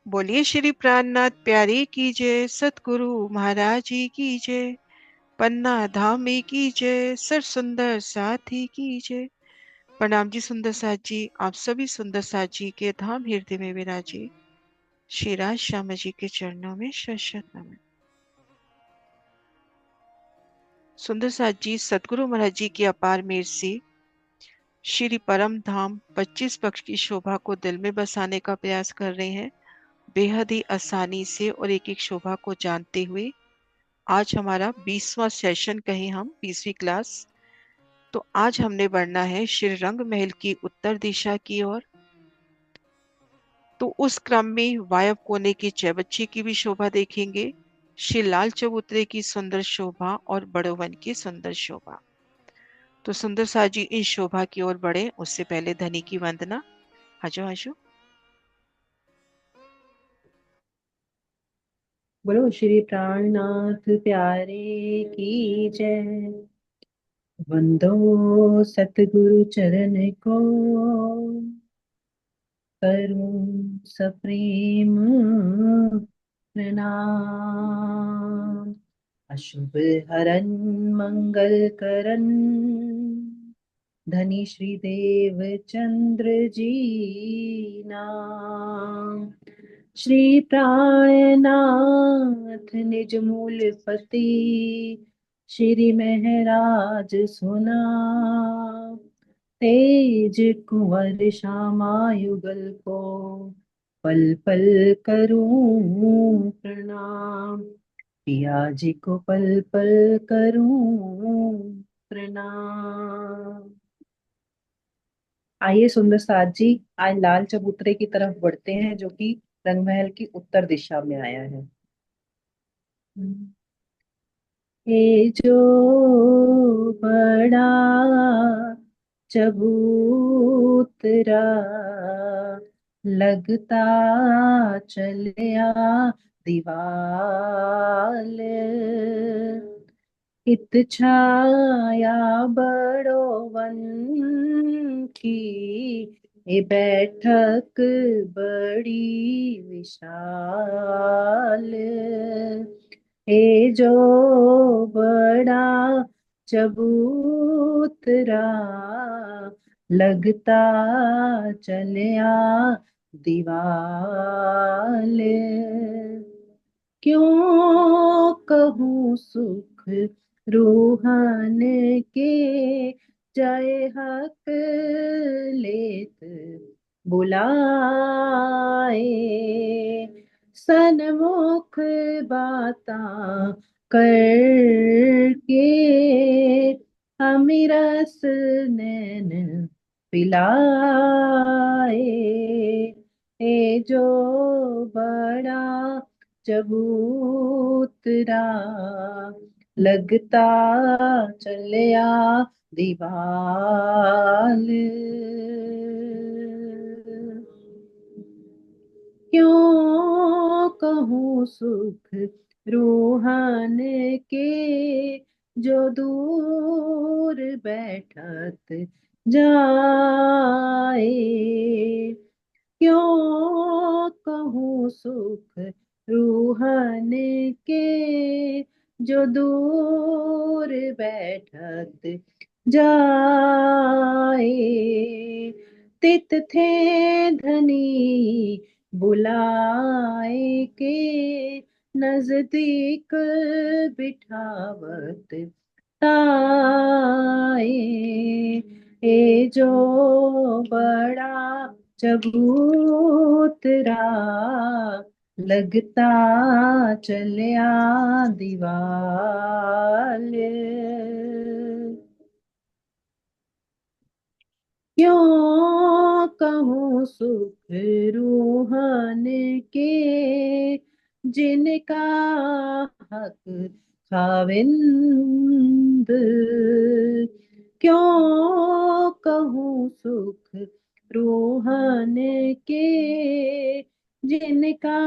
बोलिए श्री प्राणनाथ प्यारे की जय, सतगुरु महाराज जी की जय, पन्ना धामी की जय, सर सुंदर साथी की जय। प्रणाम जी सुंदर साथ जी, आप सभी सुंदर साथ जी के धाम हृदय में विराजे श्री राज श्याम जी के चरणों में शत शत नमन। सुंदर साथ जी सतगुरु महाराज जी की अपार मेहर से श्री परम धाम 25 पक्ष की शोभा को दिल में बसाने का प्रयास कर रहे हैं, बेहद ही आसानी से और एक एक शोभा को जानते हुए। आज हमारा 20वां सेशन कहें, हम 20वीं क्लास। तो आज हमने बढ़ना है श्री रंग महल की उत्तर दिशा की ओर। तो उस क्रम में वायव कोने की चौबच्ची की भी शोभा देखेंगे, श्री लाल चबूतरे की सुंदर शोभा और बड़ोवन की सुंदर शोभा। तो सुंदर साथ जी इन शोभा की ओर बढ़े उससे पहले धनी की वंदना। आजो आजो। बोलो श्री प्राणनाथ प्यारे की जय। वंदो सतगुरु चरण को, करूं सप्रेम प्रणाम। अशुभ हरन मंगल करन, धनी श्री देव चंद्र जी नाम। श्री प्राणनाथ निज मूल पति, श्री महराज सुना। तेज कुंवर श्यामा युगल को, पल पल करूं प्रणाम। पिया जी को पल पल करूं प्रणाम। आइए सुंदर साथ जी, आज लाल चबूतरे की तरफ बढ़ते हैं जो कि रंगमहल की उत्तर दिशा में आया है। ये जो बड़ा चबूतरा, लगता चलिया दीवाल। इत छाया बड़ो वन की, ये बैठक बड़ी विशाल। ये जो बड़ा चबूतरा, लगता चलिया दीवाल। क्यों कहूँ सुख रूहान के, जाए हक लेत बुलाए। सन्मुख बाता करके, अमिरस नैन पिलाए। ए जो बड़ा चबूतरा, लगता चलिया दीवाल। क्यों कहूँ सुख रूहान के, जो दूर बैठत जाए। क्यों कहूँ सुख रूहान के, जो दूर बैठत जाए। तित थे धनी बुलाए के, नजदीक बिठावत ताए। ए जो बड़ा चबूतरा, लगता चलिया दीवाल। क्यों कहूँ सुख रूहान के, जिनका हक खाविंद। क्यों कहूँ सुख रूहान के, जिनका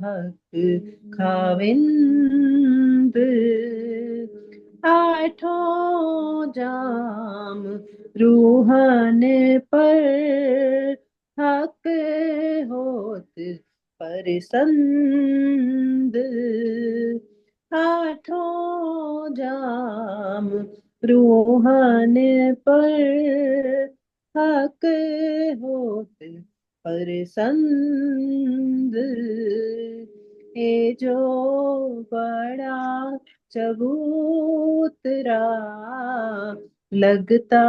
हक खाविंद। आठों जाम रूहान पर, हक होत परसंद, आठों जाम रूहान पर हक होत परसंद। ये जो बड़ा चबूतरा लगता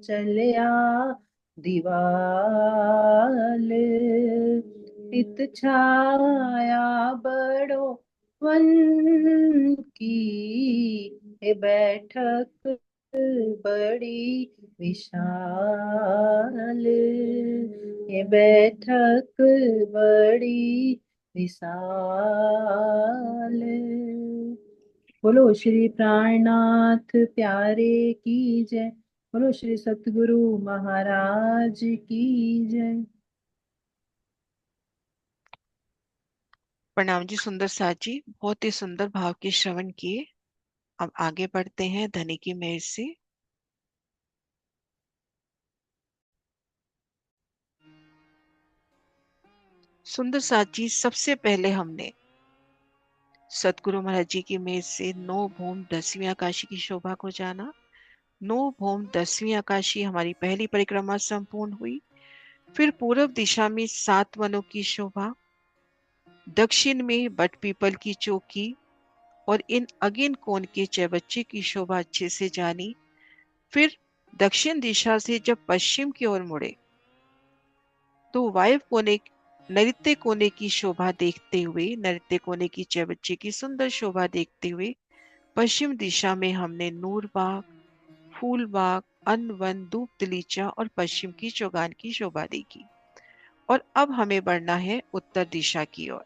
चलिया दीवाल, इत छाया बड़ो वन की, ये बैठक बड़ी विशाल, ये बैठक बड़ी विशाल। बोलो श्री प्राणनाथ प्यारे की जय। बोलो श्री सतगुरु महाराज की जय। प्रणाम जी सुंदर साथ जी, बहुत ही सुंदर भाव के श्रवण किए। अब आगे बढ़ते हैं धनी की मेहर से। सुंदर साथ जी, सबसे पहले हमने सतगुरु महाराज जी की मेहर से 9 भूम 10वीं आकाशी की शोभा को जाना। 9 भूम 10वीं आकाशी हमारी पहली परिक्रमा संपूर्ण हुई। फिर पूर्व दिशा में 7 वनों की शोभा, दक्षिण में बट पीपल की चौकी और इन अगिन कोण के चौबच्चे की शोभा अच्छे से जानी। फिर दक्षिण दिशा से जब पश्चिम की ओर मुड़े तो वायव कोने नृत्य कोने की शोभा देखते हुए, नृत्य कोने की चौबच्चे की सुंदर शोभा देखते हुए पश्चिम दिशा में हमने नूर बाग, फूल बाग, अन्न वन, धूप दलीचा और पश्चिम की चौगान की शोभा देखी। और अब हमें बढ़ना है उत्तर दिशा की ओर।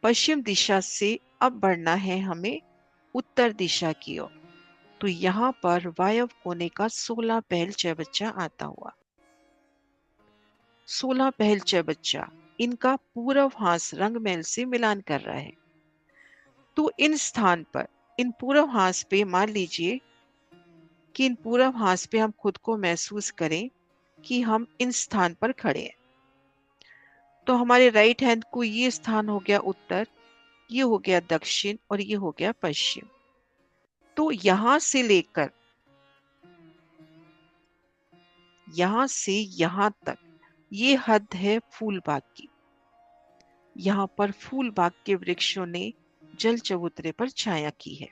पश्चिम दिशा से अब बढ़ना है हमें उत्तर दिशा की ओर। तो यहाँ पर वायव कोने का 16 पहल चौबच्चा आता हुआ। 16 पहल चौबच्चा इनका पूरब हास रंग महल से मिलान कर रहा है। तो इन स्थान पर, इन पूरब हास पे मान लीजिए कि इन पूरब हास पे हम खुद को महसूस करें कि हम इन स्थान पर खड़े हैं। तो हमारे राइट हैंड को ये स्थान हो गया उत्तर, ये हो गया दक्षिण और ये हो गया पश्चिम। तो यहां से यहां तक ये हद है फूल बाग की। यहाँ पर फूल बाग के वृक्षों ने जल चबूतरे पर छाया की है।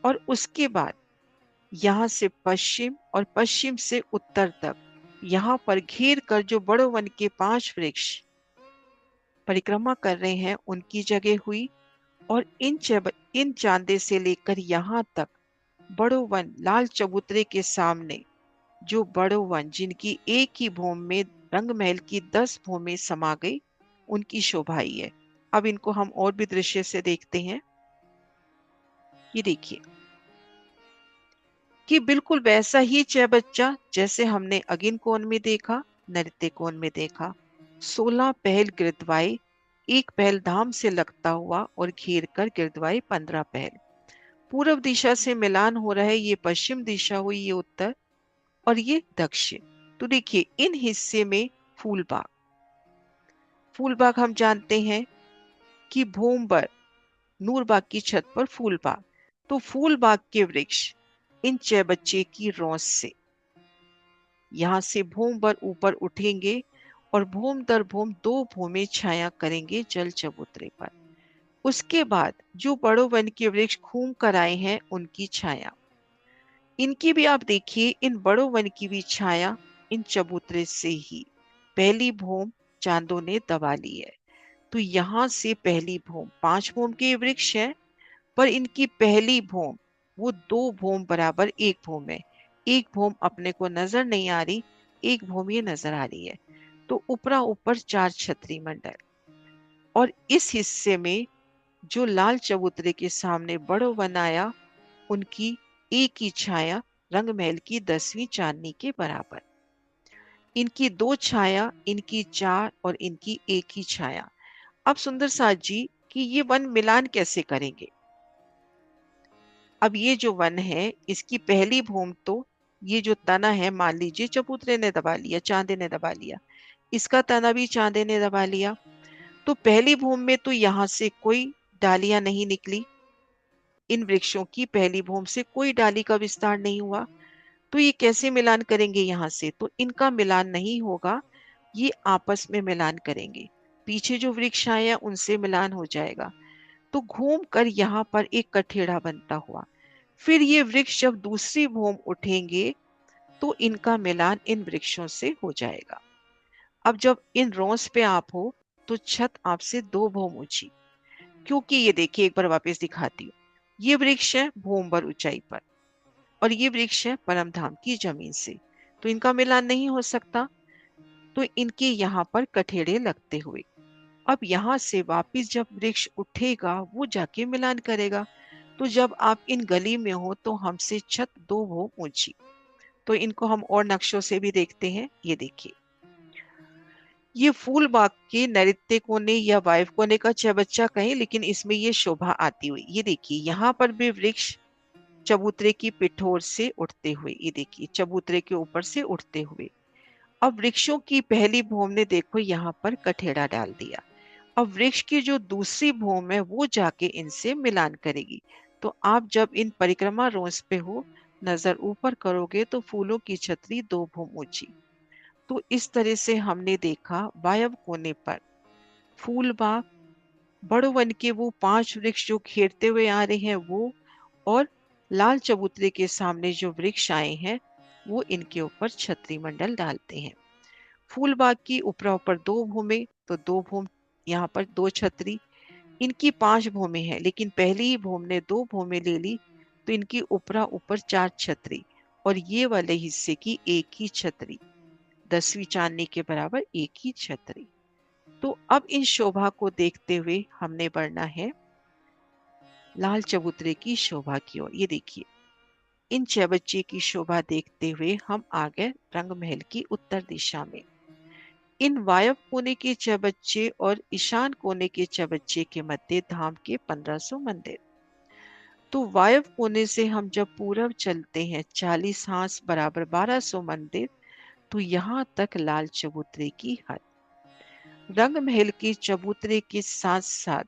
और उसके बाद यहाँ से पश्चिम और पश्चिम से उत्तर तक यहाँ पर घेर कर जो बड़ो वन के 5 वृक्ष परिक्रमा कर रहे हैं उनकी जगह हुई। और इन चांदे से लेकर यहाँ तक बड़ो वन लाल चबूतरे के सामने जो बड़ो वन जिनकी एक ही भूमि में रंग महल की 10 भूमि समा गई, उनकी शोभा ही है। अब इनको हम और भी दृश्य से देखते हैं। ये देखिए कि बिल्कुल वैसा ही चौबच्चा जैसे हमने अगिन कोण में देखा, नृत्य कोण में देखा। 16 पहल गिरद्वाई, एक पहल धाम से लगता हुआ और घेर कर गिरद्वाई 15 पहल। पूर्व दिशा से मिलान हो रहा है, ये पश्चिम दिशा हुई, ये उत्तर और ये दक्षिण। तो देखिए इन हिस्से में फूल बाग, फूल बाग हम जानते हैं कि भूमबर नूर बाग की छत पर फूल बाग। तो फूल बाग के वृक्ष इन चौबच्चे की रौस से यहां से भूम पर ऊपर उठेंगे और भूम दर भूम 2 भूमि छाया करेंगे जल चबूतरे पर। उसके बाद जो बड़ो वन के वृक्ष घूम कर आए हैं उनकी छाया, इनकी भी आप देखिए, इन बड़ो वन की भी छाया इन चबूतरे से ही पहली भूम चांदों ने दबा ली है। तो यहां से पहली भूम 5 भूम के वृक्ष है, पर इनकी पहली भूम वो 2 भूम बराबर 1 भूम है। एक भूम अपने को नजर नहीं आ रही, एक भूम ये नजर आ रही है। तो ऊपरा ऊपर 4 छतरी मंडल। और इस हिस्से में जो लाल चबूतरे के सामने बड़ो वन आया, उनकी एक ही छाया रंग महल की 10वीं चांदनी के बराबर। इनकी 2 छाया, इनकी 4 और इनकी एक ही छाया। अब सुंदर साथ जी कि ये वन मिलान कैसे करेंगे। अब ये जो वन है इसकी पहली भूम तो ये जो तना है, मान लीजिए चबूतरे ने दबा लिया, चांदे ने दबा लिया, इसका तना भी चांदे ने दबा लिया। तो पहली भूमि में तो यहाँ से कोई डालियां नहीं निकली, इन वृक्षों की पहली भूमि से कोई डाली का विस्तार नहीं हुआ। तो ये कैसे मिलान करेंगे यहाँ से? तो इनका मिलान नहीं होगा, ये आपस में मिलान करेंगे, पीछे जो वृक्ष आए हैं उनसे मिलान हो जाएगा। तो घूम कर यहाँ पर एक कठेड़ा बनता हुआ, फिर ये वृक्ष जब दूसरी भूमि उठेंगे तो इनका मिलान इन वृक्षों से हो जाएगा। अब जब इन रोंस पे आप हो तो छत आपसे 2 भूम ऊंची, क्योंकि ये देखिए, एक बार वापस दिखाती हूँ, ये वृक्ष है भूम भर ऊंचाई पर और ये वृक्ष है परम धाम की जमीन से, तो इनका मिलान नहीं हो सकता। तो इनके यहाँ पर कठेड़े लगते हुए अब यहाँ से वापिस जब वृक्ष उठेगा वो जाके मिलान करेगा। तो जब आप इन गली में हो तो हमसे छत 2 भूम ऊंची। तो इनको हम और नक्शों से भी देखते हैं। ये देखिए, ये फूल बाग के नैऋत्य कोने या वायव्य कोने का चबच्चा कहें, लेकिन इसमें ये शोभा आती हुई, ये देखिए यहाँ पर भी वृक्ष चबूतरे की पिठोर से उठते हुए, ये देखिए चबूतरे के ऊपर से उठते हुए। अब वृक्षों की पहली भूमि ने देखो यहाँ पर कठेड़ा डाल दिया। अब वृक्ष की जो दूसरी भूमि है वो जाके इनसे मिलान करेगी। तो आप जब इन परिक्रमा रोंस पे हो, नजर ऊपर करोगे तो फूलों की छतरी 2 भूमि ऊंची। तो इस तरह से हमने देखा वायव्य कोने पर फूल बाग, बड़ो वन के वो 5 वृक्ष जो घेरते हुए आ रहे हैं वो, और लाल चबूतरे के सामने जो वृक्ष आए हैं वो इनके ऊपर छतरी मंडल डालते हैं। फूल बाग की ऊपरा ऊपर 2 भूमि, तो 2 भूमि यहाँ पर 2 छतरी, इनकी 5 भूमि है, लेकिन पहली ही भूमि ने 2 भूमि ले ली, तो इनकी ऊपरा ऊपर 4 छतरी और ये वाले हिस्से की एक ही छतरी, 10वीं चांदनी के बराबर एक ही छतरी। तो अब इन शोभा को देखते हुए हमने बढ़ना है लाल चबूतरे की शोभा की ओर। ये देखिए, इन चबच्चे की शोभा देखते हुए हम आ गए रंग महल की उत्तर दिशा में। इन वायव्य कोने के चबच्चे और ईशान कोने के चबच्चे के मध्य धाम के 1500 मंदिर। तो वायव्य कोने से हम जब पूरब चलते हैं 40 हांस बराबर 1200 मंदिर, तो यहाँ तक लाल चबूतरे की हद। रंग महल के चबूतरे के साथ साथ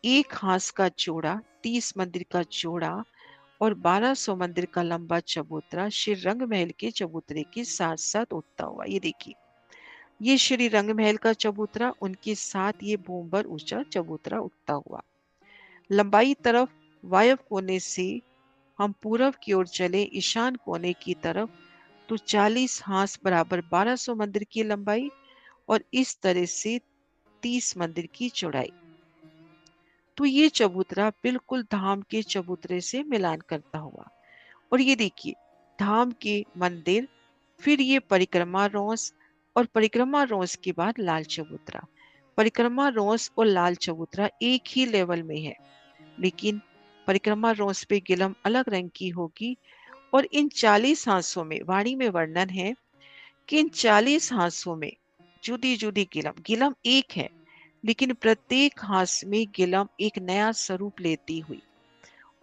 एक हांस का चौड़ा 30 मंदिर का चौड़ा और 1200 मंदिर का लंबा चबूतरा श्री रंग महल के चबूतरे के साथ साथ उठता हुआ। ये देखिए, ये श्री रंग महल का चबूतरा, उनके साथ ये भूमभर ऊंचा चबूतरा उठता हुआ। लंबाई तरफ वायव्य कोने से हम पूरब की ओर चले ईशान कोने की तरफ, तो 40 हांस बराबर 1200 मंदिर की लंबाई और इस तरह से 30 मंदिर की चौड़ाई। तो ये चबूतरा बिल्कुल धाम के चबूतरे से मिलान करता हुआ। और ये देखिए, धाम के मंदिर, फिर ये परिक्रमा रोंस और परिक्रमा रोंस के बाद लाल चबूतरा। परिक्रमा रोंस और लाल चबूतरा एक ही लेवल में है, लेकिन परिक्रमा रोंस पे गिलम अलग रंग की होगी। और इन 40 हांसों में वाणी में वर्णन है कि इन 40 हांसों में जुदी जुदी गिलम, गिलम एक है लेकिन प्रत्येक हांस में गिलम एक नया स्वरूप लेती हुई,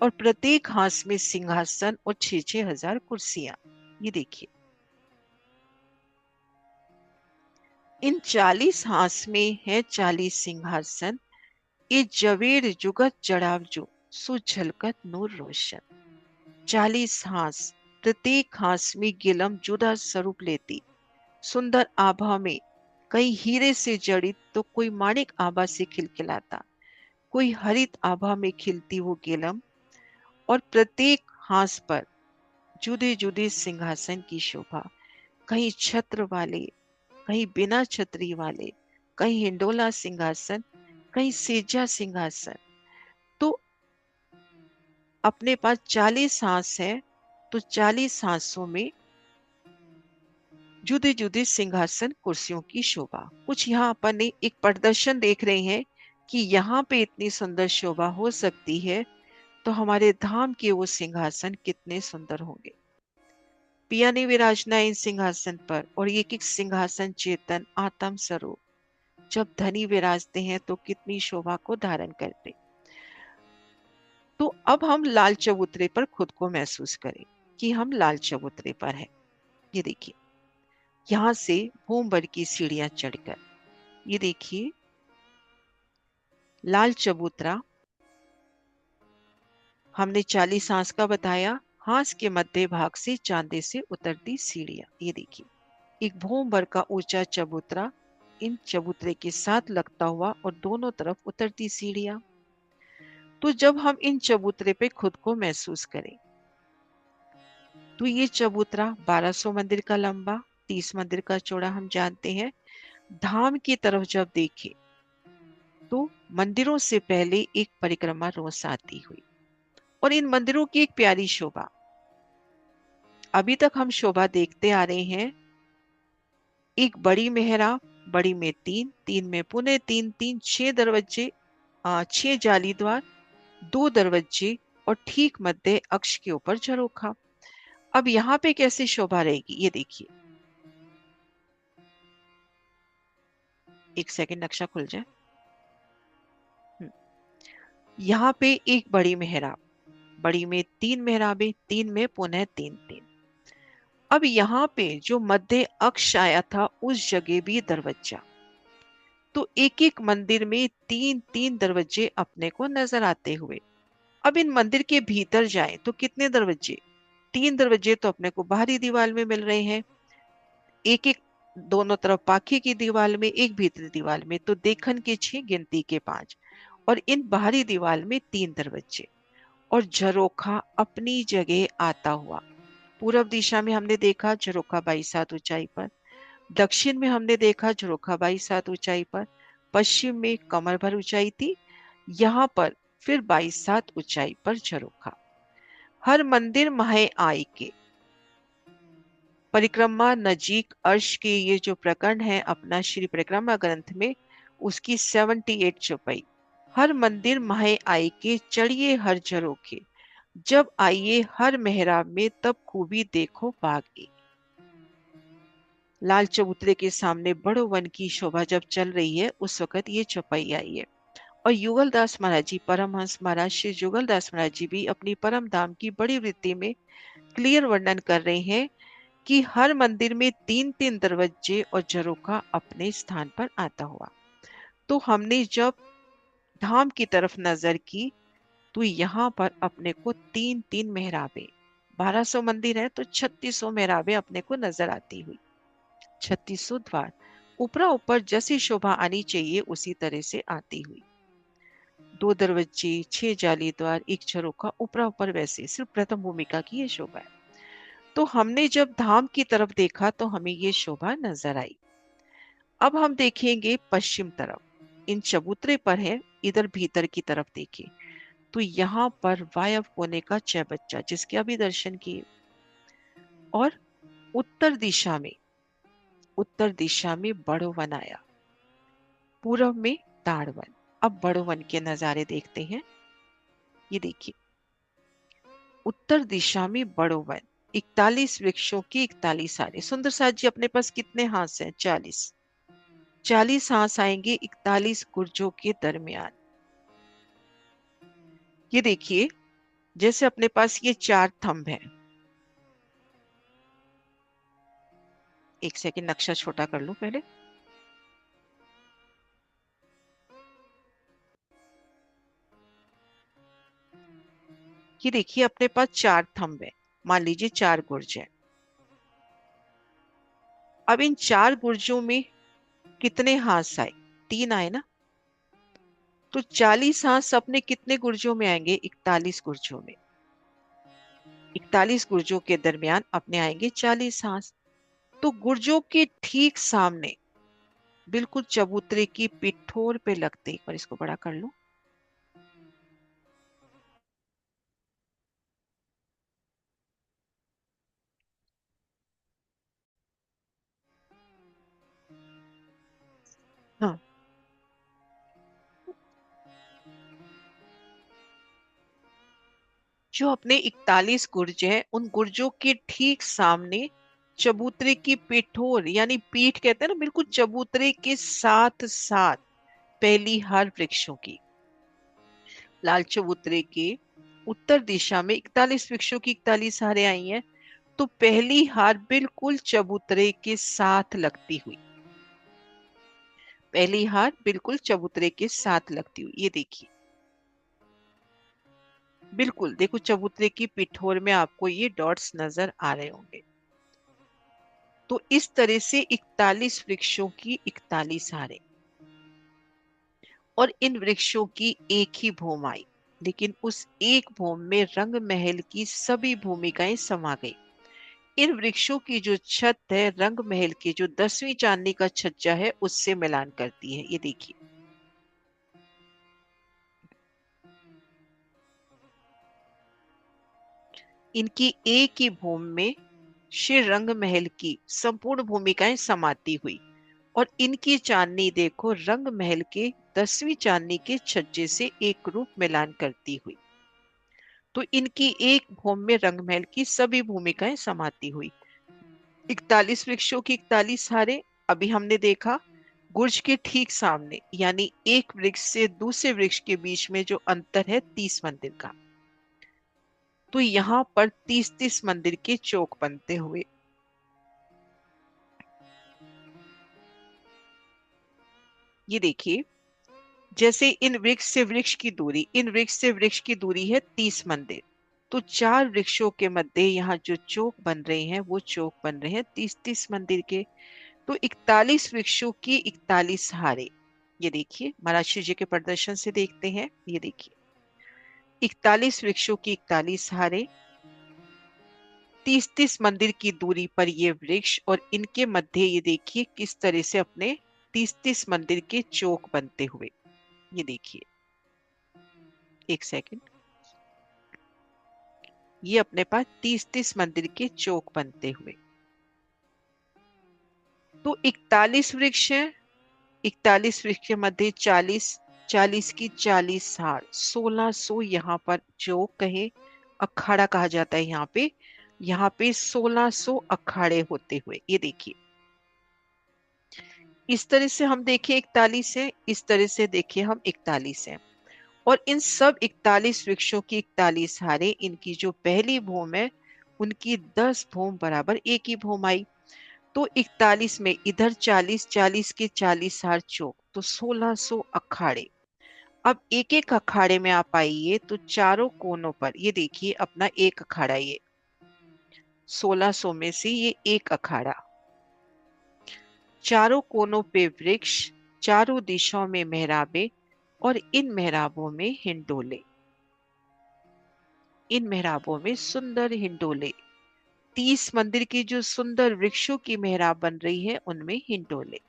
और प्रत्येक हांस में सिंहासन और 6,6 हजार कुर्सियां। ये देखिए, इन 40 हांस में है 40 सिंहासन, ये जवेर जुगत जड़ावजो सुझलकत नूर रोशन। 40 हांस, प्रत्येक हांस में गिलम जुदा स्वरूप लेती, सुंदर आभा में, कई हीरे से जड़ित तो कोई माणिक आभा से खिलखिलाता, कोई हरित आभा में खिलती वो गिलम। और प्रत्येक हांस पर जुदे जुदे सिंहासन की शोभा, कहीं छत्र वाले, कहीं बिना छतरी वाले, कहीं हिंडोला सिंहासन, कहीं सेजा सिंहासन। तो अपने पास 40 हांस है, तो 40 हांसों में जुदे जुदे सिंहासन कुर्सियों की शोभा। कुछ यहाँ अपन एक प्रदर्शन देख रहे हैं कि यहाँ पे इतनी सुंदर शोभा हो सकती है, तो हमारे धाम के वो सिंहासन कितने सुंदर होंगे। पिया ने विराजना इन सिंहासन पर, और एक एक सिंहासन चेतन आत्म स्वरूप। जब धनी विराजते हैं तो कितनी शोभा को धारण करते। तो अब हम लाल चबूतरे पर खुद को महसूस करें। कि हम लाल चबूतरे पर हैं। ये देखिए, यहां से भूमभर की सीढ़ियां चढ़कर, ये देखिए लाल चबूतरा हमने 40 हांस का बताया। हांस के मध्य भाग से चांदे से उतरती सीढ़ियां, ये देखिए एक भूम भर का ऊंचा चबूतरा, इन चबूतरे के साथ लगता हुआ और दोनों तरफ उतरती सीढ़ियां। तो जब हम इन चबूतरे पे खुद को महसूस करें, तो ये चबूतरा 1200 मंदिर का लंबा, 30 मंदिर का चौड़ा हम जानते हैं। धाम की तरफ जब देखें तो मंदिरों से पहले एक परिक्रमा रोज आती हुई, और इन मंदिरों की एक प्यारी शोभा, अभी तक हम शोभा देखते आ रहे हैं। एक बड़ी मेहराब, बड़ी में तीन, तीन में पुनः तीन, तीन 6 दरवाजे, 6 जाली द्वार, 2 दरवाजे, और ठीक मध्य अक्ष के ऊपर झरोखा। अब यहाँ पे कैसे शोभा रहेगी, ये देखिए। एक सेकंड नक्शा खुल जाए। यहाँ पे एक बड़ी मेहराब, बड़ी में 3 मेहराबें, 3 में पुनः तीन, तीन। अब यहाँ पे जो मध्य अक्ष आया था उस जगह भी दरवाजा, तो एक एक मंदिर में 3 3 दरवाजे अपने को नजर आते हुए। अब इन मंदिर के भीतर जाएं तो कितने दरवाजे, 3 दरवाजे तो अपने को बाहरी दीवार में मिल रहे हैं, एक एक दोनों तरफ पाखी की दीवार में, एक भीतरी दीवार में, तो देखन के 6 गिनती के 5, और इन बाहरी दीवार में 3 दरवाजे। और झरोखा अपनी जगह आता हुआ, पूरब दिशा में हमने देखा झरोखा 22 हाथ ऊंचाई पर, दक्षिण में हमने देखा झरोखा 22 हाथ ऊंचाई पर, पश्चिम में कमर भर ऊंचाई थी, यहाँ पर फिर 22 हाथ ऊंचाई पर झरोखा। हर मंदिर महे आई के परिक्रमा नजीक अर्श के, ये जो प्रकरण है अपना श्री परिक्रमा ग्रंथ में, उसकी 78 चौपाई। हर मंदिर महे आई के चढ़िए हर झरोखे, जब आइए हर मेहराब में तब खूबी देखो बागी। लाल चबूतरे के सामने बड़ो वन की शोभा जब चल रही है उस वक्त ये चौपाई आई है। और युगलदास महाराज जी, परमहंस महाराज श्री युगलदास महाराज जी भी अपनी परम धाम की बड़ी वृत्ति में क्लियर वर्णन कर रहे हैं कि हर मंदिर में 3 3 दरवाजे और झरोखा अपने स्थान पर आता हुआ। तो हमने जब धाम की तरफ नजर की तो यहाँ पर अपने को 3 3 मेहराबें, 1200 मंदिर है तो 3600 मेहराबें अपने को नजर आती हुई, 3600 द्वार, ऊपरा ऊपर जैसी शोभा आनी चाहिए उसी तरह से आती हुई, 2 दरवाजे, 6 जाली द्वार, एक झरोखा, ऊपरा ऊपर वैसे, सिर्फ प्रथम भूमिका की ये शोभा है। तो हमने जब धाम की तरफ देखा तो हमें ये शोभा नजर आई। अब हम देखेंगे पश्चिम तरफ, इन चबूतरे पर है, इधर भीतर की तरफ देखिए, तो यहाँ पर वायव कोने का चौबच्चा जिसके अभी दर्शन किए, और उत्तर दिशा में, उत्तर दिशा में बड़ो वन आया, पूर्व में ताड़ वन। अब बड़ो वन के नजारे देखते हैं। ये देखिए, उत्तर दिशा में बड़ो वन, 41 वृक्षों की 41 आरे। सुंदर साथ जी अपने पास कितने हाथ हैं, 40, 40 हाथ आएंगे 41 गुर्जों के दरमियान। ये देखिए, जैसे अपने पास ये 4 थंब हैं। एक सेकंड नक्शा छोटा कर लूं पहले। ये देखिए अपने पास 4 थंब है, मान लीजिए 4 गुर्ज है। अब इन 4 गुर्जों में कितने हाथ आए, 3 आए ना, तो 40 हाथ अपने कितने गुर्जों में आएंगे, 41 गुर्जों में, 41 गुर्जों के दरमियान अपने आएंगे 40 हाथ। तो गुर्जों के ठीक सामने, बिल्कुल चबूतरे की पिठोर पे लगते, एक बार इसको बड़ा कर लो, हाँ, जो अपने 41 गुर्ज हैं उन गुर्जों के ठीक सामने चबूतरे की पिठोर, यानी पीठ कहते हैं ना, बिल्कुल चबूतरे के साथ साथ पहली हार वृक्षों की, लाल चबूतरे के उत्तर दिशा में 41 वृक्षों की 41 हारें आई हैं, तो पहली हार बिल्कुल चबूतरे के साथ लगती हुई, पहली हार बिल्कुल चबूतरे के साथ लगती हुई, ये देखिए, बिल्कुल देखो चबूतरे की पिठोर में आपको ये डॉट्स नजर आ रहे होंगे। तो इस तरह से 41 वृक्षों की 41 हारें, और इन वृक्षों की एक ही भूमि आई, लेकिन उस एक भूमि में रंग महल की सभी भूमिकाएं समा गई। इन वृक्षों की जो छत है रंग महल की जो 10वीं चांदनी का छज्जा है उससे मिलान करती है, ये देखिए। इनकी एक ही भूमि में श्री रंग महल की संपूर्ण भूमिकाएं समाती हुई, और इनकी चांदनी देखो रंग महल के 10वीं चांदनी के छज्जे से एक रूप मिलान करती हुई। तो इनकी एक भूमि में रंग महल की सभी भूमिकाएं समाती हुई। 41 वृक्षों की 41 हारें, अभी हमने देखा गुर्ज के ठीक सामने, यानी एक वृक्ष से दूसरे वृक्ष के बीच में जो अंतर है 30 मंदिर का, तो यहां पर 30-30 मंदिर के चौक बनते हुए। ये देखिए, जैसे इन वृक्ष से वृक्ष की दूरी, इन वृक्ष से वृक्ष की दूरी है 30 मंदिर, तो 4 वृक्षों के मध्य यहाँ जो चौक बन रहे हैं वो चौक बन रहे हैं 30-30 मंदिर के। तो 41 वृक्षों की 41 हारें, ये देखिए महाराज जी के प्रदर्शन से देखते हैं, ये देखिए 41 वृक्षों की 41 हारें, 30-30 मंदिर की दूरी पर ये वृक्ष, और इनके मध्य ये देखिए किस तरह से अपने 30-30 मंदिर के चौक बनते हुए। ये देखिए, एक सेकंड, ये अपने पास 30-30 मंदिर के चौक बनते हुए। तो 41 वृक्ष है, 41 वृक्ष के मध्य 40, 40 की 40 हार, 1600 यहाँ पर जो कहे अखाड़ा कहा जाता है, यहाँ पे 1600 अखाड़े होते हुए। ये देखिए, इस तरह से हम देखें 41 है, इस तरह से देखें हम 41 है, और इन सब 41 वृक्षों की 41 हारें, इनकी जो पहली भूमि है उनकी 10 भूमि बराबर एक ही भूमि आई। तो 41 में इधर 40, 40 के 40 हार चौक, तो 1600 अखाड़े। अब एक एक अखाड़े में आप आइए तो चारों कोनों पर ये देखिए अपना एक अखाड़ा, ये 1600 में से ये एक अखाड़ा, चारों कोनों पे वृक्ष, चारों दिशाओं में मेहराबे, और इन मेहराबों में हिंडोले, इन मेहराबों में सुंदर हिंडोले, 30 मंदिर की जो सुंदर वृक्षों की मेहराब बन रही है उनमें हिंडोले।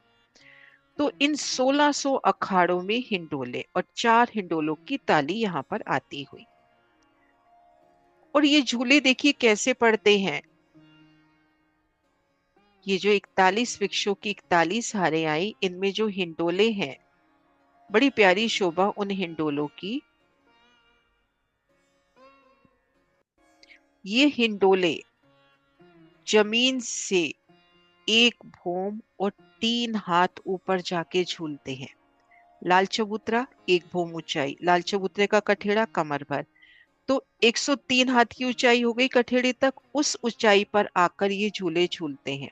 तो इन 1600 अखाड़ों में हिंडोले, और 4 हिंडोलों की ताली यहाँ पर आती हुई। और ये झूले देखिए कैसे पड़ते हैं, ये जो 41 वृक्षों की 41 हारें आई, इनमें जो हिंडोले हैं, बड़ी प्यारी शोभा उन हिंडोलों की। ये हिंडोले जमीन से एक भूम और 3 हाथ ऊपर जाके झूलते हैं। लाल चबूतरा 1 भूम ऊंचाई, लाल चबूतरे का कठेड़ा कमर भर, तो 103 हाथ की ऊंचाई हो गई कठेड़े तक। उस ऊंचाई पर आकर ये झूले झूलते हैं।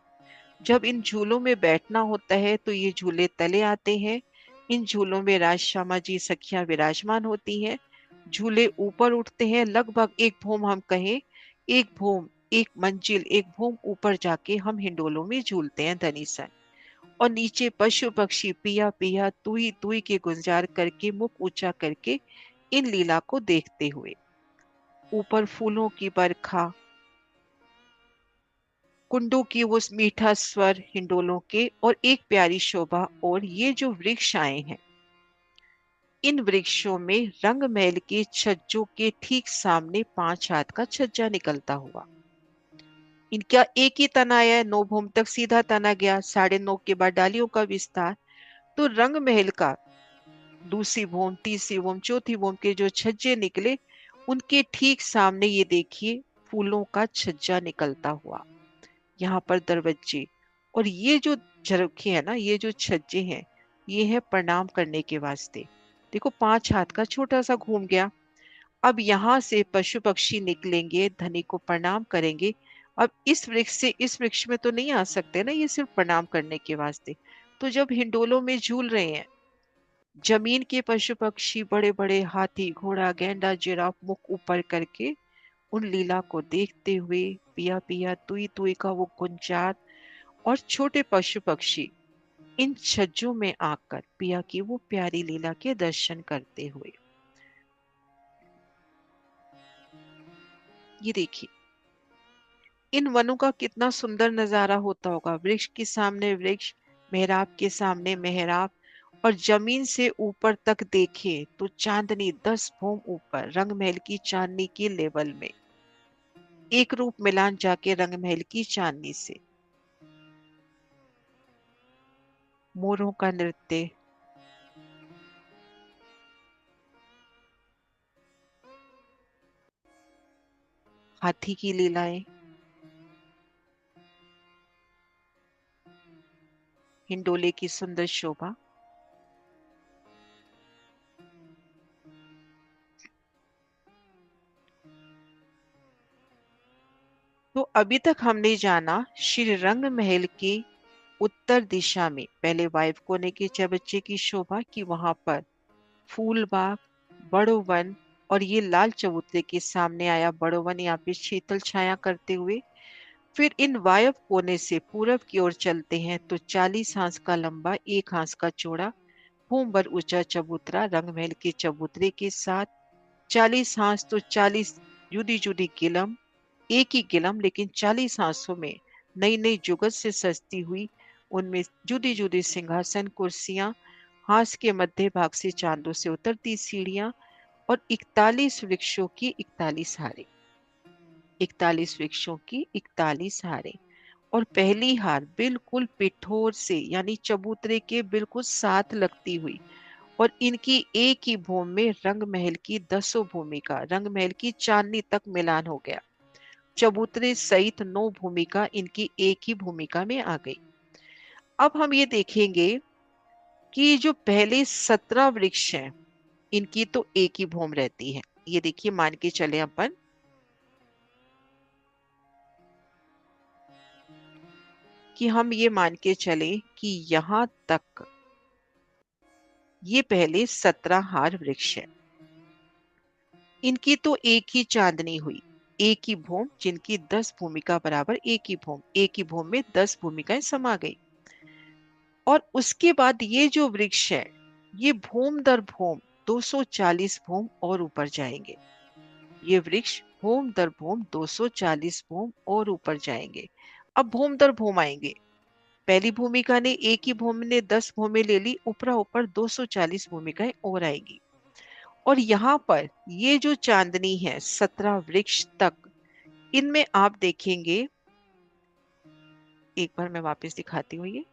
जब इन झूलों में बैठना होता है तो ये झूले तले आते हैं। इन झूलों में राज श्यामा जी सखियां विराजमान होती हैं। झूले ऊपर उठते हैं, लगभग एक भूम हम कहें, एक भूम, एक मंजिल, एक भूम ऊपर जाके हम हिंडोलों में झूलते हैं धनीसन। और नीचे पशु पक्षी पिया पिया तुई तुई के गुंजार करके मुख ऊंचा करके इन लीला को देखते हुए। ऊपर फूलों की बरखा, कुंडों की वो मीठा स्वर हिंडोलों के, और एक प्यारी शोभा। और ये जो वृक्ष आए हैं, इन वृक्षों में रंग महल के छज्जों के ठीक सामने 5 हाथ का छज्जा निकलता हुआ। इनका एक ही तना है, 9 भूम तक सीधा तना गया, 9.5 के बाद डालियों का विस्तार। तो रंग महल का दूसरी भूम, तीसरी भूम, चौथी भूम के जो छज्जे निकले, उनके ठीक सामने ये देखिए फूलों का छज्जा निकलता हुआ, यहाँ पर दरवाजे। और ये जो झरोखे है ना, ये जो छज्जे हैं, ये है प्रणाम करने के वास्ते। देखो 5 हाथ का छोटा सा घूम गया। अब यहाँ से पशु पक्षी निकलेंगे, धनी को प्रणाम करेंगे। अब इस वृक्ष से इस वृक्ष में तो नहीं आ सकते ना, ये सिर्फ प्रणाम करने के वास्ते। तो जब हिंडोलों में झूल रहे हैं, जमीन के पशु पक्षी, बड़े बड़े हाथी, घोड़ा, गैंडा, जिराफ मुख ऊपर करके उन लीला को देखते हुए, पिया पिया तुई तुई का वो गुंजार, और छोटे पशु पक्षी इन छज्जों में आकर पिया की वो प्यारी लीला के दर्शन करते हुए। ये देखिए, इन वनों का कितना सुंदर नजारा होता होगा। वृक्ष के सामने वृक्ष, मेहराब के सामने मेहराब, और जमीन से ऊपर तक देखे तो चांदनी 10 भोम ऊपर रंग महल की चांदनी के लेवल में एक रूप मिलान जाके रंग महल की चांदनी से। मोरों का नृत्य, हाथी की लीलाएं, हिंडोले की सुंदर शोभा। तो अभी तक हमने जाना श्री रंग महल की उत्तर दिशा में पहले वायु कोने के चबच्चे की शोभा की, वहां पर फूल बाग, बड़ो वन, और ये लाल चबूतरे के सामने आया बड़ो वन, यहाँ पे शीतल छाया करते हुए। फिर इन वायव कोने से पूरब की ओर चलते हैं तो 40 हाथ का लंबा, 1 हाथ का चौड़ा, भूम भर ऊंचा चबूतरा रंग महल के चबूतरे के साथ। 40 हाथ तो 40 जुदी जुदी गिलम, एक ही गिलम लेकिन 40 हाथों में नई नई जुगत से सजती हुई, उनमें जुदी जुदी सिंहासन कुर्सियां, हाथ के मध्य भाग से चांदों से उतरती सीढ़ियां, और 41 वृक्षों की 41 हारें। 41 वृक्षों की 41 हारें। और पहली हार बिल्कुल पिठोर से यानी चबूतरे के बिल्कुल साथ लगती हुई, और इनकी एक ही भूमि में रंग महल की 10 भूमिका, रंग महल की चांदनी तक मिलान हो गया। चबूतरे सहित 9 भूमिका इनकी एक ही भूमिका में आ गई। अब हम ये देखेंगे कि जो पहले 17 वृक्ष हैं, इनकी तो एक ही भूमि रहती है। ये देखिए, मान के चले अपन कि हम ये मान के चले कि यहां तक ये पहले 17 हार वृक्ष है। इनकी तो एक ही चांदनी हुई, एक ही भूमि, जिनकी 10 भूमिका बराबर एक ही भूमि, एक ही भूमि में 10 भूमिकाएं समा गई। और उसके बाद ये जो वृक्ष है, ये भूम दर भूम 240 भूम और ऊपर जाएंगे। ये वृक्ष भूम दर भूम 240 भूम और ऊपर जाएंगे। अब भूम दर भूम आएंगे। पहली भूमिका ने, एक ही भूमि ने 10 भूमि ले ली, ऊपरा ऊपर 240 भूमिकाएं और आएगी। और यहाँ पर ये जो चांदनी है 17 वृक्ष तक, इनमें आप देखेंगे, एक बार मैं वापस दिखाती हूँ ये,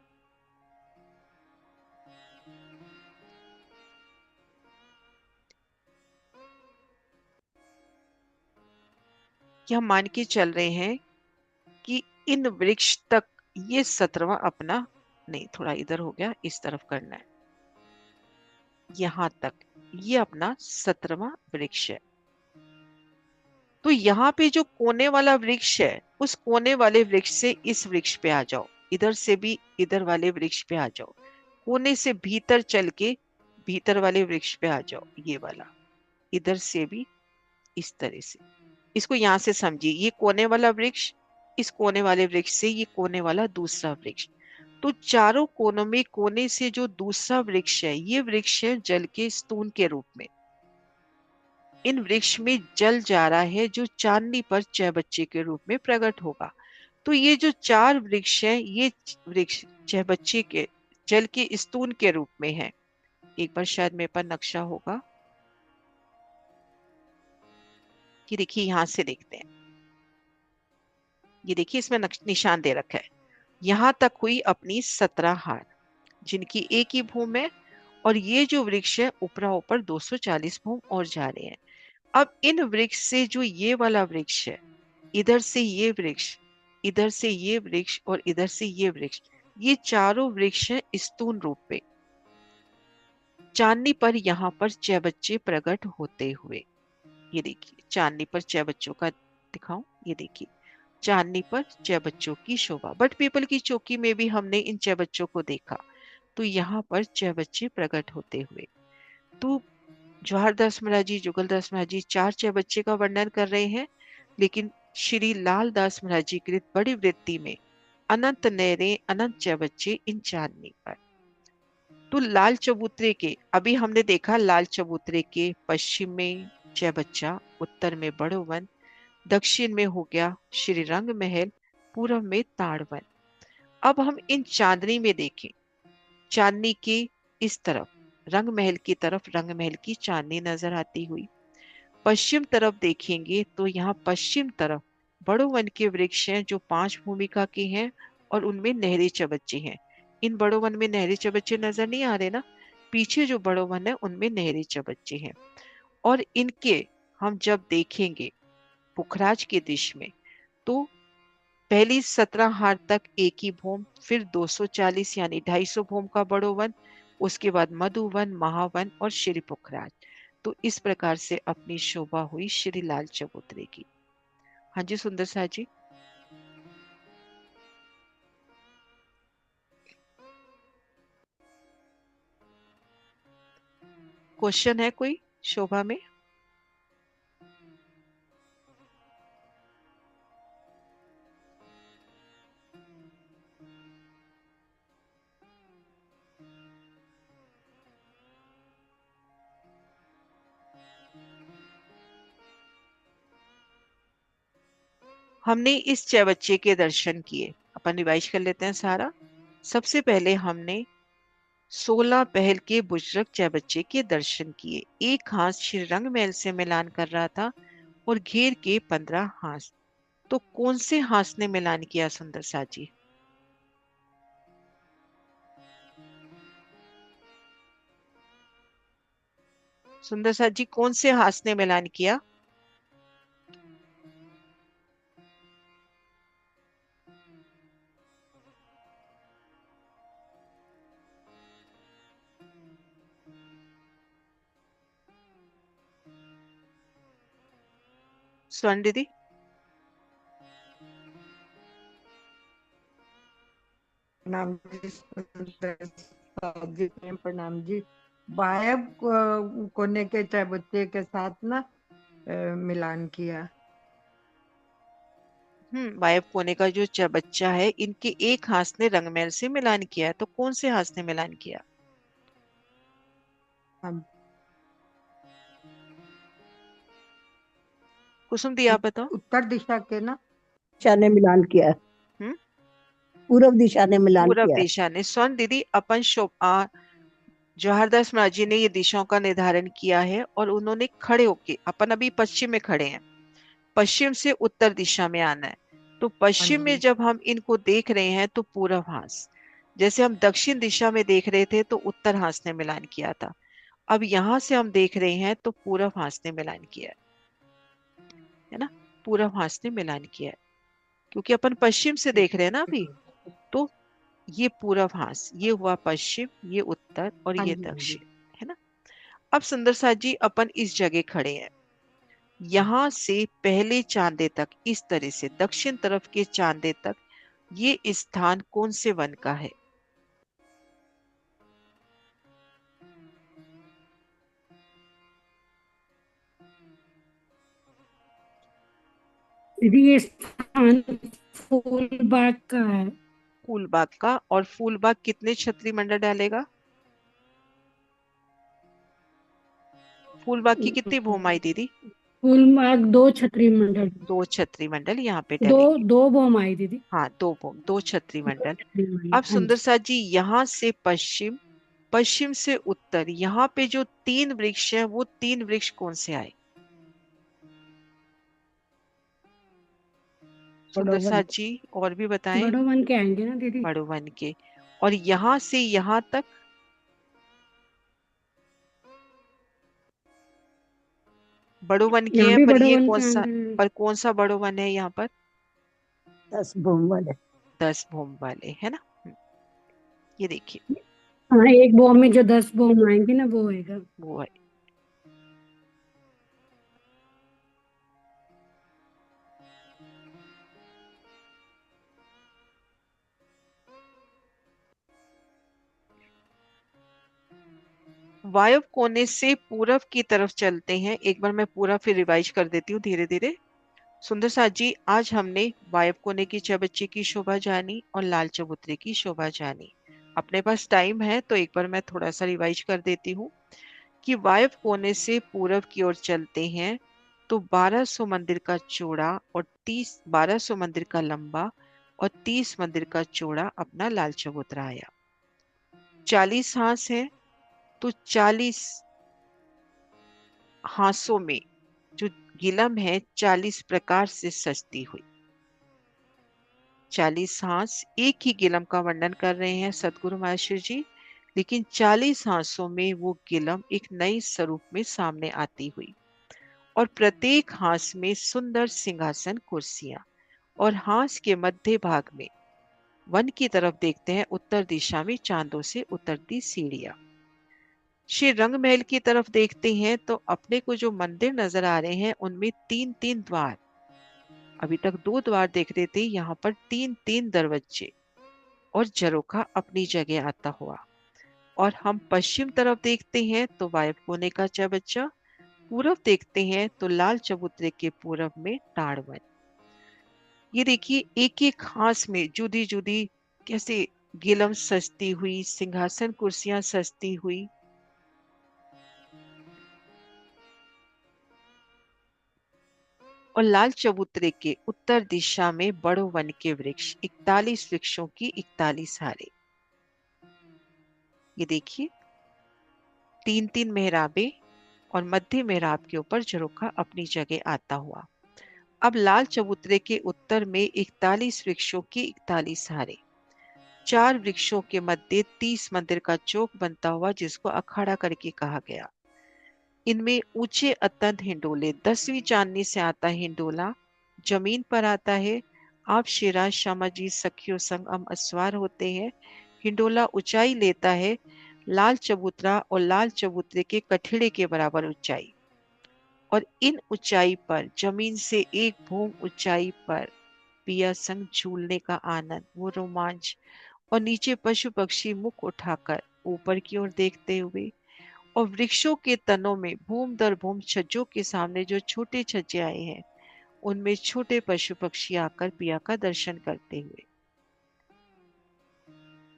कि हम मान के चल रहे हैं कि इन वृक्ष तक ये 17वां अपना, नहीं थोड़ा इधर हो गया, इस तरफ करना है, यहां तक ये अपना 17वां वृक्ष है। तो यहाँ पे जो कोने वाला वृक्ष है, उस कोने वाले वृक्ष से इस वृक्ष पे आ जाओ, इधर से भी इधर वाले वृक्ष पे आ जाओ, कोने से भीतर चल के भीतर वाले वृक्ष पे आ जाओ, ये वाला, इधर से भी इस तरह से। इसको यहां से समझिए, ये कोने वाला वृक्ष, इस कोने वाले वृक्ष से ये कोने वाला दूसरा वृक्ष। तो चारों कोनों में कोने से जो दूसरा वृक्ष है, ये वृक्ष है जल के स्तून के रूप में। इन वृक्ष में जल जा रहा है जो चांदनी पर चहबच्चे के रूप में प्रकट होगा। तो ये जो 4 वृक्ष हैं, ये वृक्ष चहबच्चे के जल के स्तून के रूप में है। एक बार शायद मेरे पास नक्शा होगा, कि देखिए यहां से देखते हैं, ये देखिए इसमें निशान दे रखा है। यहां तक हुई अपनी 17 हार, जिनकी एक ही भूमि है, और ये जो वृक्ष है ऊपरा ऊपर 240 भूमि और जा रहे हैं। अब इन वृक्ष से जो ये वाला वृक्ष है, इधर से ये वृक्ष, इधर से ये वृक्ष, और इधर से ये वृक्ष, ये चारों वृक्ष हैं स्तून रूप में चांदनी पर, यहाँ पर चहबच्चे प्रकट होते हुए। ये देखिए चांदनी पर 6 बच्चों का दिखाऊं, ये देखिए चांदनी पर 6 बच्चों की शोभा। बट पीपल की चौकी में भी हमने इन 6 बच्चों को देखा, तो यहाँ पर 6 बच्चे प्रकट होते हुए। तो जवाहरदास महाराज जी, जुगलदास महाराज जी 4 6 बच्चे का वर्णन कर रहे हैं, लेकिन श्री लाल दास महाराज जी कृत बड़ी वृत्ति में अनंत नहरें अनंत 6 बच्चे इन चांदनी पर। तो लाल चबूतरे के, अभी हमने देखा लाल चबूतरे के पश्चिम में 6 बच्चा, उत्तर में बड़ोवन, दक्षिण में हो गया श्री रंग महल, पूर्व में ताड़वन। अब हम इन चांदनी में देखें, चांदनी की इस तरफ रंग महल की तरफ रंग महल की चांदनी नजर आती हुई। पश्चिम तरफ देखेंगे तो यहाँ पश्चिम तरफ बड़ो वन के वृक्ष हैं जो 5 भूमिका के हैं और उनमें नहरी चबच्चे हैं। इन बड़ो वन में नहरी चबच्चे नजर नहीं आ रहे ना, पीछे जो बड़ो वन है उनमें नहरी चबच्चे हैं। और इनके हम जब देखेंगे पुखराज के दिश में, तो पहली 17 हार तक एक ही भूम, फिर 240 यानी 250 भूम का बड़ो वन, उसके बाद मधुवन, महावन और श्री पुखराज। तो इस प्रकार से अपनी शोभा हुई श्री लाल चबूतरे की। हाँ जी सुंदर सा जी। क्वेश्चन है कोई शोभा में? हमने इस चौबच्चे के दर्शन किए, अपन रिवाइज कर लेते हैं सारा। सबसे पहले हमने 16 पहल के बुजुर्ग चौबच्चे के दर्शन किए। एक हाथ श्री रंग महल से मिलान कर रहा था और घेर के 15 हाथ। तो कौन से हाथ ने मिलान किया सुंदर सा जी? सुंदर सा जी कौन से हाथ ने मिलान किया? स्वर्ण दीदी। प्रणाम जी, सुंदर साहब जी ने प्रणाम जी। वायब कोने के चाहे बच्चे के साथ ना मिलान किया। वायब कोने का जो बच्चा है, इनके एक हाथ ने रंगमहल से मिलान किया है, तो कौन से हाथ ने मिलान किया? हम कुसुम दी आप बताओ। उत्तर दिशा के ना दिशा ने मिलान किया है, हम्म पूर्व दिशा ने मिलान पूरब किया है। दिशा ने। स्वर्ण दीदी अपन जवाहरदास महाराज जी ने ये दिशाओं का निर्धारण किया है और उन्होंने खड़े होके, अपन अभी पश्चिम में खड़े हैं, पश्चिम से उत्तर दिशा में आना है। तो हाँ पश्चिम में जी, जब हम इनको देख रहे हैं तो पूरब हास, जैसे हम दक्षिण दिशा में देख रहे थे तो उत्तर हास ने मिलान किया था। अब यहां से हम देख रहे हैं तो पूरब हास ने मिलान किया है ना, पूरब हास ने मिलान किया है, क्योंकि अपन पश्चिम से देख रहे हैं ना अभी। तो ये पूरब हास, ये हुआ पश्चिम, ये उत्तर और हाँ ये जी, हाँ जी। दक्षिण, है ना। अब सुंदर साथ जी अपन इस जगह खड़े हैं, यहां से पहले चांदे तक, इस तरह से दक्षिण तरफ के चांदे तक, ये स्थान कौन से वन का है? दीदी ये स्थान फूलबाग का है। फूलबाग का। और फूलबाग कितने छतरी मंडल डालेगा? फूलबाग की कितनी भूमाई दीदी? फूलबाग 2 छतरी मंडल, 2 छतरी मंडल यहाँ पे दो डलेंगे। दो बोम आई दीदी, हाँ, 2 छतरी 2 मंडल। छतरी मंडल। अब हाँ सुंदर जी। साथ जी यहाँ से पश्चिम, पश्चिम से उत्तर, यहाँ पे जो 3 वृक्ष हैं वो 3 वृक्ष कौन से आए? सुंदर बड़ोवन साथ जी और भी बताएं। बड़ो वन के आएंगे ना दीदी। बड़ोवन के। और यहाँ से यहाँ तक बड़ोवन के यहाँ हैं, भी पर बड़ो ये वन कौन के सा, आएंगे दीदी। पर कौन सा बड़ोवन है यहाँ पर? 10 भूम वाले। 10 भूम वाले, है ना। ये देखिए हाँ, एक बोम में जो 10 बोम आएंगे ना वो होएगा। वो है। वायव्य कोने से पूरब की तरफ चलते हैं। एक बार मैं पूरा फिर रिवाइज कर देती हूँ धीरे धीरे। सुंदर साथ जी, आज हमने वायव्य कोने की चबच्चे की शोभा जानी और लाल चबूतरे की शोभा जानी। अपने पास टाइम है तो एक बार मैं थोड़ा सा रिवाइज कर देती हूँ कि वायव्य कोने से पूरब की ओर चलते हैं तो 1200 मंदिर का चौड़ा और 1200 मंदिर का लंबा और 30 मंदिर का चौड़ा अपना लाल चबूतरा आया। 40 हांस है तो 40 हांसों में जो गिलम है 40 प्रकार से सजती हुई। 40 हांस एक ही गिलम का वर्णन कर रहे हैं सतगुरु महाशय जी, लेकिन 40 हांसों में वो गिलम एक नई स्वरूप में सामने आती हुई। और प्रत्येक हांस में सुंदर सिंहासन कुर्सियां, और हांस के मध्य भाग में वन की तरफ देखते हैं उत्तर दिशा में चांदों से उतरती सीढ़ियां। श्री रंग महल की तरफ देखते हैं तो अपने को जो मंदिर नजर आ रहे हैं उनमें 3-3 द्वार, अभी तक 2 द्वार देख रहे थे, यहाँ पर 3-3 दरवाजे और झरोखा अपनी जगह आता हुआ। और हम पश्चिम तरफ देखते हैं तो वायव्य कोने का चबच्चा, पूरब देखते हैं तो लाल चबूतरे के पूरब में टाड़वन। ये देखिए एक एक हांस में जुदी जुदी कैसे गिलम सजती हुई, सिंहासन कुर्सियां सजती हुई। और लाल चबूतरे के उत्तर दिशा में बड़ो वन के वृक्ष, 41 वृक्षों की 41 हारे। ये देखिए 3-3 मेहराबे और मध्य मेहराब के ऊपर झरोखा अपनी जगह आता हुआ। अब लाल चबूतरे के उत्तर में 41 वृक्षों की 41 हारे, 4 वृक्षों के मध्य 30 मंदिर का चौक बनता हुआ जिसको अखाड़ा करके कहा गया। इनमें ऊंचे अतंत हिंडोले, 10वीं चांदनी से आता हिंडोला जमीन पर आता है। आप शिरा श्यामा जी सखियों संग हम अस्वार होते हैं। हिंडोला ऊंचाई लेता है लाल चबूतरा और लाल चबूतरे के कठिड़े के बराबर ऊंचाई। और इन ऊंचाई पर जमीन से एक भूम ऊंचाई पर पिया संग झूलने का आनंद, वो रोमांच। और नीचे पशु पक्षी मुख उठाकर ऊपर की ओर देखते हुए, और वृक्षों के तनों में भूम दर भूम छज्जों के सामने जो छोटे छज्जे आए हैं उनमें छोटे पशु पक्षी आकर पिया का दर्शन करते हुए।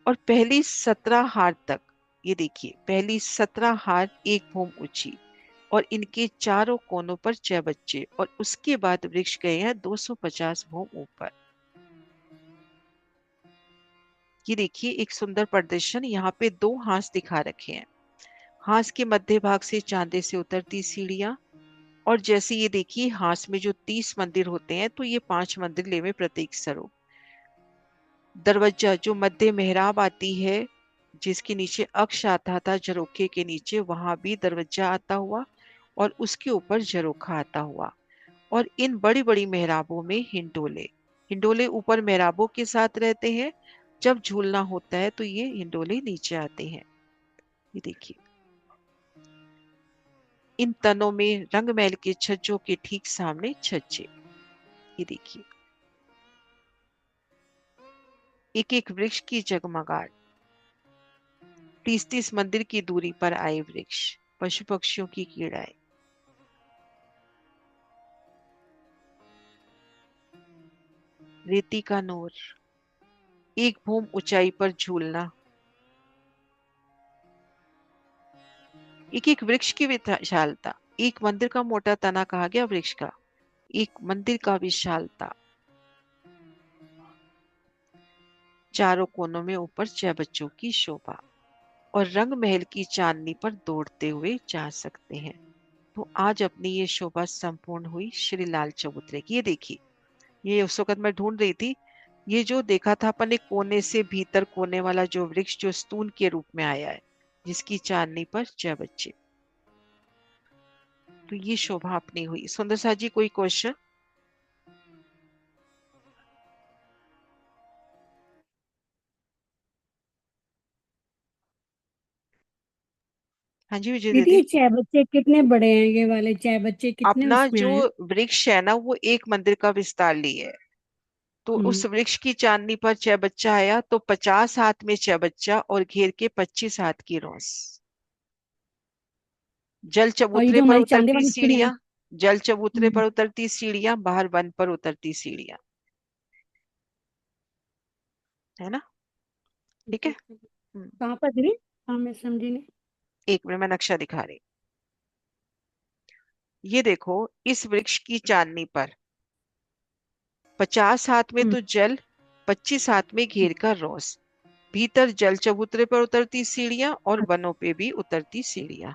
और पहली 17 हार तक, ये देखिए पहली 17 हार एक भूम ऊंची और इनके चारों कोनों पर 6 बच्चे, और उसके बाद वृक्ष गए हैं 250 भूम ऊपर। ये देखिए एक सुंदर प्रदर्शन, यहाँ पे 2 हांस दिखा रखे हैं। हांस के मध्य भाग से चांदे से उतरती सीढ़ियां, और जैसे ये देखिए हांस में जो 30 मंदिर होते हैं तो ये 5 मंदिर ले में प्रतीक स्वरूप। दरवाजा जो मध्य मेहराब आती है जिसके नीचे अक्ष आता था झरोखे के नीचे, वहां भी दरवाजा आता हुआ और उसके ऊपर झरोखा आता हुआ। और इन बड़ी बड़ी मेहराबों में हिंडोले, हिंडोले ऊपर मेहराबों के साथ रहते हैं, जब झूलना होता है तो ये हिंडोले नीचे आते हैं। ये देखिए इन तनों में रंग महल के छज्जों के ठीक सामने छज्जे। ये देखिए एक एक वृक्ष की जगमगाहट, 30-30 मंदिर की दूरी पर आए वृक्ष, पशु पक्षियों की कीड़ाएं। रेती का नूर, एक भूम ऊंचाई पर झूलना, एक एक वृक्ष की विशालता, एक मंदिर का मोटा तना कहा गया वृक्ष का, एक मंदिर का विशालता। चारों कोनों में ऊपर 6 बच्चों की शोभा, और रंग महल की चांदनी पर दौड़ते हुए जा सकते हैं। तो आज अपनी ये शोभा संपूर्ण हुई श्री लाल चबूतरे की। ये देखिए ये उस वक्त मैं ढूंढ रही थी, ये जो देखा था अपन ने कोने से भीतर कोने वाला जो वृक्ष जो स्तून के रूप में आया है जिसकी चांदनी पर 6 बच्चे, तो ये शोभा अपनी हुई। सुंदर सा जी कोई क्वेश्चन? हाँ जी विजय दीदी, दीदी। ये 6 बच्चे कितने बड़े हैं? ये वाले 6 बच्चे कितने अपना उसमें जो आए हैं? वृक्ष है ना वो एक मंदिर का विस्तार ली है, तो उस हम्म। वृक्ष की चांदनी पर 6 बच्चा आया, तो 50 हाथ में 6 बच्चा और घेर के 25 हाथ की रोस। जल और ये चबूतरे जो पर हमारी चांदी उतरती वाली सीढ़ियाँ सीढ़ियां, जल चबूतरे हम्म, पर उतरती सीढ़ियां, बाहर वन पर उतरती सीढ़ियां, है ना? ठीक है। कहाँ पर गिरी? हाँ मैं समझी नहीं। एक मिनट, मैं नक्शा दिखा रही। ये देखो, इस वृक्ष की चांदनी पर 50 हाथ में हम्म, तो जल, 25 हाथ में घेर कर रोस, भीतर जल चबूतरे पर उतरती सीढ़ियां और वनों पे भी उतरती सीढ़ियां।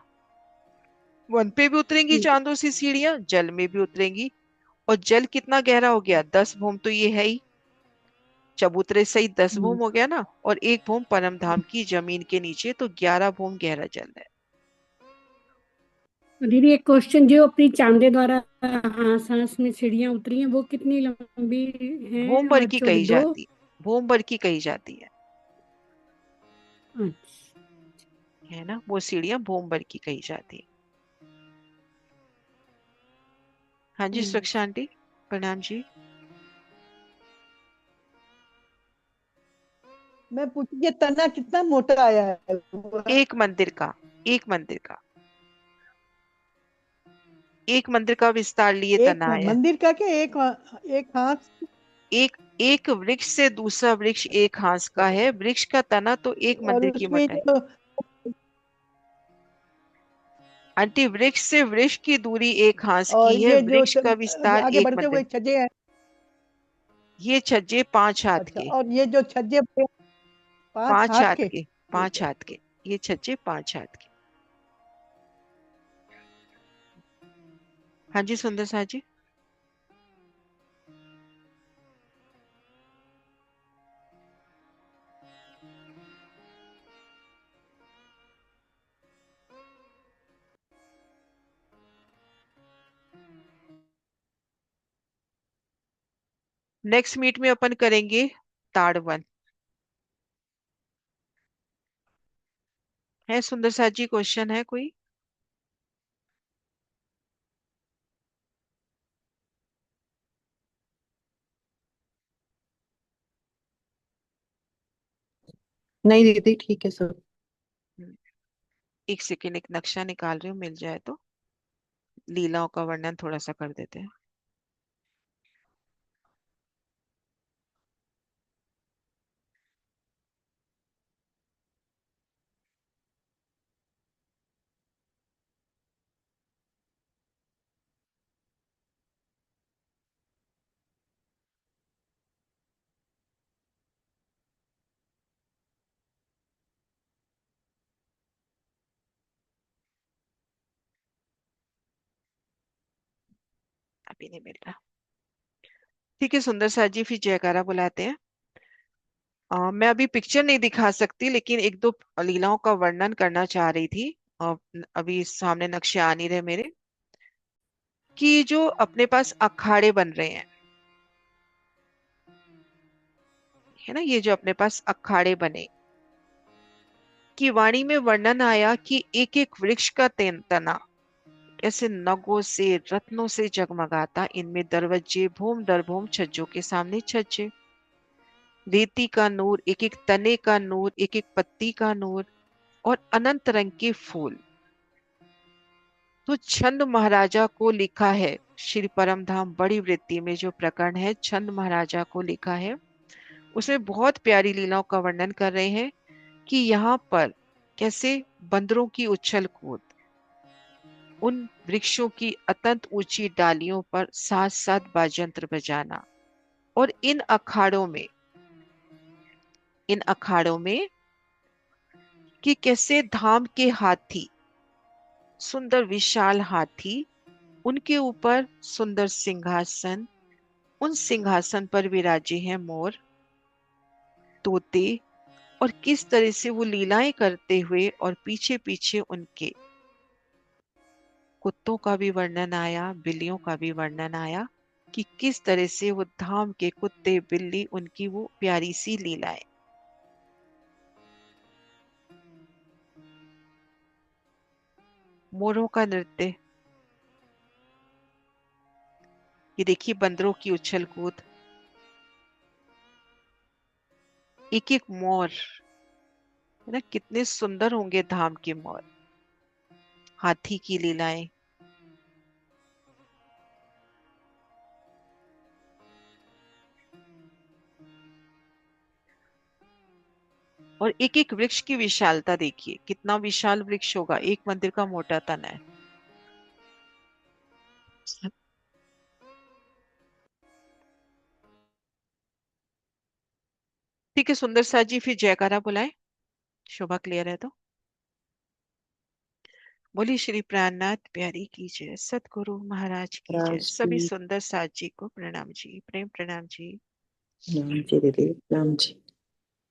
वन पे भी उतरेंगी ठीक चांदों सी सीढ़ियां, जल में भी उतरेंगी। और जल कितना गहरा हो गया? 10 भूम तो ये है ही, चबूतरे सहित 10 भूम हम्म। हो गया ना। और 1 भूम परम धाम की जमीन के नीचे, तो 11 भूम गहरा जल है। और दीदी एक क्वेश्चन, जो अपनी चांदे द्वारा हाँ सांस में सीढ़ियाँ उतरी हैं वो कितनी लंबी भूम हैं? भर और की चौड़ी कही दो? जाती, भूम भर की कही जाती अच्छा। है ना? वो सीढ़ियां भूम भर की कही जाती है। हाँ जी सुरक्षा अच्छा। आंटी, प्रणाम जी। मैं पूछी ये तना कितना मोटा आया है वो? एक मंदिर का, एक मंदिर का, एक मंदिर का विस्तार लिए एक तना आया। मंदिर का क्या? एक हाथ? एक एक वृक्ष से दूसरा वृक्ष एक हाथ का है, वृक्ष का तना तो एक और मंदिर की उसमें मोटाई। जो आंटी, वृक्ष से वृक्ष की दूरी एक हाथ और की है, ये जो वृक्ष का विस्तार आगे एक बढ़ते मंदिर। हुए छज्जे हैं। ये छज्जे 5 हाथ अच्छा, के, और ये जो छज्जे 5 हाथ 5 हाथ के? के, ठीक पांच है। हाथ के, ये छज्जे 5 हाथ के। हाँ जी सुंदर सा जी। नेक्स्ट मीट में अपन करेंगे ताड़वन। है सुंदर सा जी, क्वेश्चन है कोई? नहीं दीदी, ठीक है सब। हम्म, एक सेकेंड, एक नक्शा निकाल रही हूँ, मिल जाए तो लीलाओं का वर्णन थोड़ा सा कर देते हैं। अभी नहीं मिल रहा। ठीक है सुंदर सा जी, फिर जयकारा बुलाते हैं। मैं अभी पिक्चर नहीं दिखा सकती, लेकिन एक दो लीलाओं का वर्णन करना चाह रही थी। अभी सामने नक्शे आ नहीं रहे मेरे, कि जो अपने पास अखाड़े बन रहे हैं, है ना, ये जो अपने पास अखाड़े बने, की वाणी में वर्णन आया कि एक एक वृक्ष का तना ऐसे नगों से, रत्नों से जगमगाता, इनमें दरवाजे, भूम दर भूम छज्जों के सामने छज्जे, रेती का नूर, एक एक तने का नूर, एक एक पत्ती का नूर, और अनंत रंग के फूल। तो छंद महाराजा को लिखा है, श्री परम धाम बड़ी वृत्ति में जो प्रकरण है, छंद महाराजा को लिखा है, उसमें बहुत प्यारी लीलाओं का वर्णन कर रहे हैं कि यहाँ पर कैसे बंदरों की उछल कूद, उन वृक्षों की अत्यंत ऊंची डालियों पर साथ साथ बाजंत्र बजाना, और इन अखाड़ों में कि कैसे धाम के हाथी, सुंदर विशाल हाथी, उनके ऊपर सुंदर सिंहासन, उन सिंहासन पर विराजे हैं मोर, तोते, और किस तरह से वो लीलाएं करते हुए, और पीछे पीछे उनके कुत्तों का भी वर्णन आया, बिल्लियों का भी वर्णन आया, कि किस तरह से वो धाम के कुत्ते बिल्ली, उनकी वो प्यारी सी लीलाएं। मोरों का नृत्य, ये देखिए बंदरों की उछल कूद, एक एक मोर, है ना, कितने सुंदर होंगे धाम के मोर। हाथी की लीलाएं। और एक एक वृक्ष की विशालता देखिए, कितना विशाल वृक्ष होगा, एक मंदिर का मोटा तना है। ठीक है सुंदर सा जी, फिर जयकारा बुलाए, शोभा क्लियर है तो। बोली श्री प्राणनाथ प्यारी की जय, सतगुरु महाराज की जय। राज सभी की सुंदर साथ जी को प्रणाम जी, प्रेम प्रणाम जी। नाम जी दीदी, नाम जी।